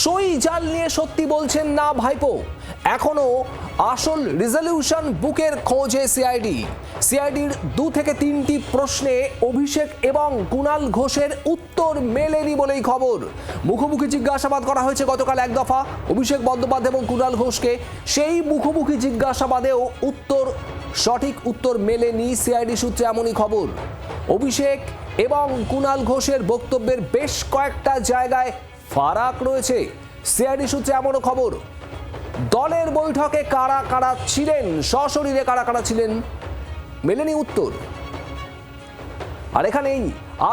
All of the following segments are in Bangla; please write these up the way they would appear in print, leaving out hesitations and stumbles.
সই জাল নিয়ে সত্যি বলছেন না ভাইপো, এখনো আসল রেজলিউশন বুকের খোঁজে সিআইডির 2 থেকে 3টি প্রশ্নে অভিষেক এবং কুণাল ঘোষের উত্তর মেলেনি বলেই খবর। মুখোমুখি জিজ্ঞাসাবাদ করা হয়েছে গতকাল এক দফা অভিষেক বন্দ্যোপাধ্যায় এবং কুণাল ঘোষকে। সেই মুখোমুখি জিজ্ঞাসাবাদেও সঠিক উত্তর মেলেনি সিআইডি সূত্রে, এমনই খবর। অভিষেক এবং কুণাল ঘোষের বক্তব্যের বেশ কয়েকটা জায়গায় ফারাক রয়েছে, সিআইডি সূত্রে এমনও খবর। দলের বৈঠকে কারা কারা ছিলেন, সশরীরে কারা কারা ছিলেন, মেলেনি উত্তর। আর এখানেই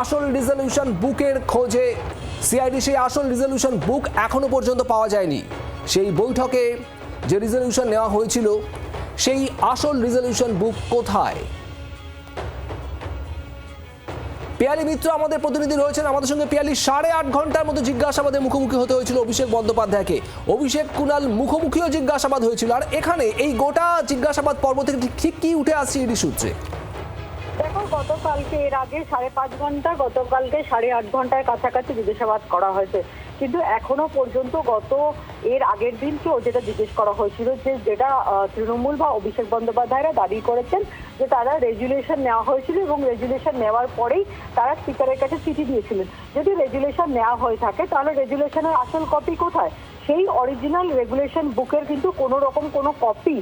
আসল রেজলিউশন বুকের খোঁজে সিআইডি। সেই আসল রেজলিউশন বুক এখনো পর্যন্ত পাওয়া যায়নি। সেই বৈঠকে যে রেজলিউশন নেওয়া হয়েছিল, সেই আসল রেজলিউশন বুক কোথায়? পিয়ালি মিত্র আমাদের প্রতিনিধি রয়েছেন আমাদের সঙ্গে। পিয়ালি, 8.5 ঘন্টার মতো জিজ্ঞাসাবাদের মুখোমুখি হতে হয়েছিল অভিষেক বন্দ্যোপাধ্যায়কে। অভিষেক কুণাল মুখোমুখিও জিজ্ঞাসাবাদ হয়েছিল। আর এখানে এই গোটা জিজ্ঞাসাবাদ পর্ব থেকে ঠিক কি উঠে আসছে ইডি সূত্রে? দেখো, গতকালকে এর আগে 5.5 ঘন্টা, গতকালকে 8.5 ঘন্টার কাছাকাছি জিজ্ঞাসাবাদ করা হয়েছে। কিন্তু এখনো পর্যন্ত এর আগের দিনকেও যেটা জিজ্ঞেস করা হয়েছিল, যেটা তৃণমূল বা অভিষেক বন্দ্যোপাধ্যায়রা দাবি করেছেন যে তারা রেজুলেশন নেওয়া হয়েছিল এবং রেজুলেশন নেওয়ার পরেই তারা স্পিকারের কাছে চিঠি দিয়েছিলেন। যদি রেজুলেশন নেওয়া হয়ে থাকে তাহলে রেজুলেশনের আসল কপি কোথায়? সেই অরিজিনাল রেগুলেশন বুকের কিন্তু কোনো রকম কোনো কপি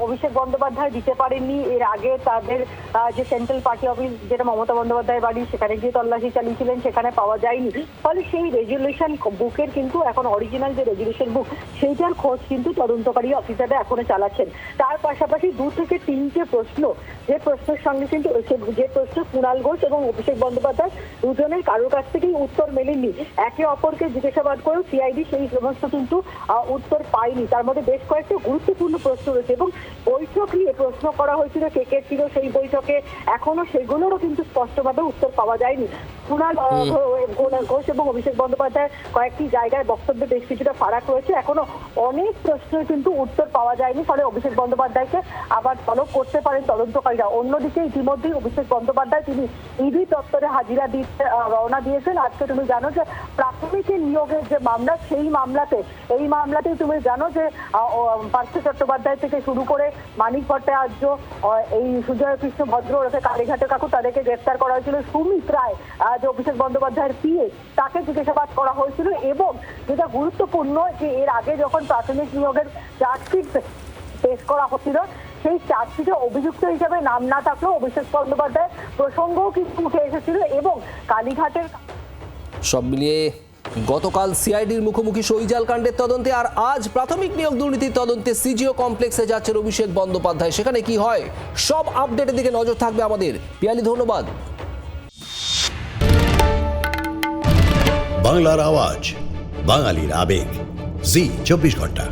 অভিষেক বন্দ্যোপাধ্যায় দিতে পারেননি। এর আগে তাদের যে সেন্ট্রাল পার্টি অফিস, যেটা মমতা বন্দ্যোপাধ্যায়ের বাড়ি, সেখানে গিয়ে তল্লাশি চালিয়েছিলেন, সেখানে পাওয়া যায়নি। ফলে সেই রেজুলেশন বুকের কিন্তু এখন অরিজিনাল যে রেজুলেশন বুক, সেইটার খোঁজ কিন্তু তদন্তকারী অফিসাররা এখনো চালাচ্ছেন। তার পাশাপাশি 2 থেকে 3টে প্রশ্ন, যে প্রশ্নের সঙ্গে কিন্তু যে প্রশ্ন কুণাল ঘোষ এবং অভিষেক বন্দ্যোপাধ্যায় দুজনের কারোর কাছ থেকেই উত্তর মেলেনি। একে অপরকে জিজ্ঞাসাবাদ করেও সিআইডি সেই সমস্ত কিন্তু উত্তর পায়নি। তার মধ্যে বেশ কয়েকটা গুরুত্বপূর্ণ প্রশ্ন রয়েছে এবং বৈঠক নিয়ে প্রশ্ন করা হয়েছিল, কে কে ছিল সেই বৈঠকে, এখনো সেগুলোরও কিন্তু স্পষ্টভাবে উত্তর পাওয়া যায়নি। কুণাল ঘোষ এবং অভিষেক বন্দ্যোপাধ্যায় কয়েকটি জায়গায় বক্তব্যে বেশ কিছুটা ফারাক রয়েছে। এখনো অনেক প্রশ্নের কিন্তু উত্তর পাওয়া যায়নি। ফলে অভিষেক বন্দ্যোপাধ্যায়কে আবার তলব করতে পারেন তদন্তকারীরা। অন্যদিকে ইতিমধ্যেই অভিষেক বন্দ্যোপাধ্যায় তিনি ইডি দপ্তরে হাজিরা দিতে রওনা দিয়েছেন। আজকে তুমি জানো যে প্রাথমিক নিয়োগের যে মামলা, সেই এই মামলাতেই তুমি জানো যে পার্থ চট্টোপাধ্যায় থেকে শুরু করে মানিক ভট্টাচার্য, এই সুজয় কৃষ্ণ ভদ্র ওরফে কালীঘাটের কাকু, তাদেরকে গ্রেফতার করা হয়েছিল। সুমিত রায়, যে অভিষেক বন্দ্যোপাধ্যায়ের পিএ, তাকে জিজ্ঞাসাবাদ করা হয়েছিল। এবং যেটা গুরুত্বপূর্ণ, যে এর আগে যখন প্রাথমিক নিয়োগের চার্জশিট পেশ করা হচ্ছিল, সেই চার্জশিটে অভিযুক্ত হিসেবে নাম না থাকলেও অভিষেক বন্দ্যোপাধ্যায় প্রসঙ্গও কিন্তু উঠে এসেছিল। এবং কালীঘাটের সব মিলিয়ে গতকাল সিআইডির মুখোমুখি সইজাল কাণ্ডের তদন্তে, আর আজ প্রাথমিক নিয়োগ দুর্নীতির তদন্তে সিজিও কমপ্লেক্সে যাচ্ছেন অভিষেক বন্দ্যোপাধ্যায়। সেখানে কি হয়, সব আপডেটের দিকে নজর থাকবে আমাদের। পিয়ালি, ধন্যবাদ। বাংলার আওয়াজ, বাঙালির আবেগ, জি 24 ঘন্টা।